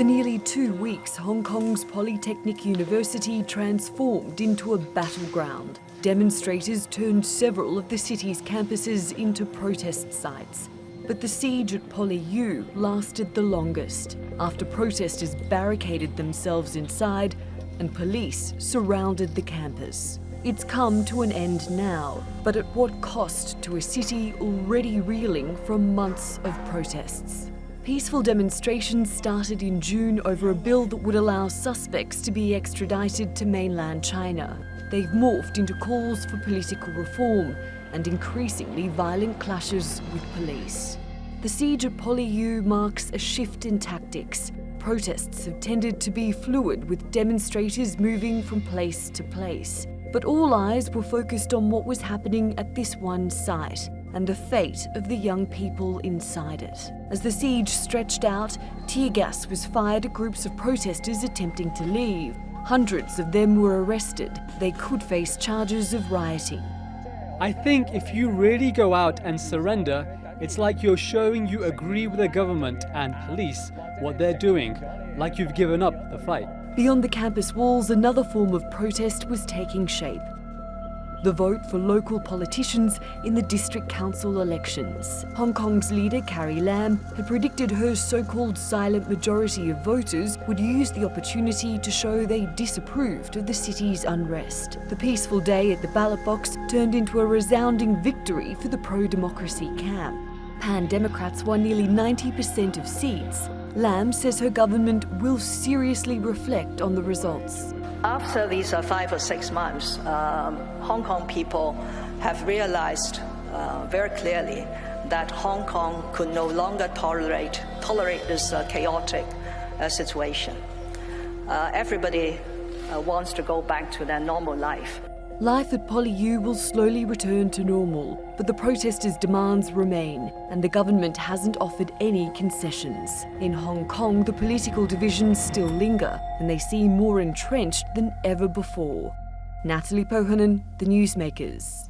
For nearly 2 weeks, Hong Kong's Polytechnic University transformed into a battleground. Demonstrators turned several of the city's campuses into protest sites. But the siege at PolyU lasted the longest, after protesters barricaded themselves inside and police surrounded the campus. It's come to an end now, but at what cost to a city already reeling from months of protests? Peaceful demonstrations started in June over a bill that would allow suspects to be extradited to mainland China. They've morphed into calls for political reform and increasingly violent clashes with police. The siege at PolyU marks a shift in tactics. Protests have tended to be fluid, with demonstrators moving from place to place. But all eyes were focused on what was happening at this one site and the fate of the young people inside it. As the siege stretched out, tear gas was fired at groups of protesters attempting to leave. Hundreds of them were arrested. They could face charges of rioting. I think if you really go out and surrender, it's like you're showing you agree with the government and police what they're doing, like you've given up the fight. Beyond the campus walls, another form of protest was taking shape. The vote for local politicians in the district council elections. Hong Kong's leader, Carrie Lam, had predicted her so-called silent majority of voters would use the opportunity to show they disapproved of the city's unrest. The peaceful day at the ballot box turned into a resounding victory for the pro-democracy camp. Pan-Democrats won nearly 90% of seats. Lam says her government will seriously reflect on the results. After these 5 or 6 months, Hong Kong people have realized very clearly that Hong Kong could no longer tolerate this chaotic situation. Everybody wants to go back to their normal life. Life at PolyU will slowly return to normal, but the protesters' demands remain, and the government hasn't offered any concessions. In Hong Kong, the political divisions still linger, and they seem more entrenched than ever before. Natalie Poyhonen, The Newsmakers.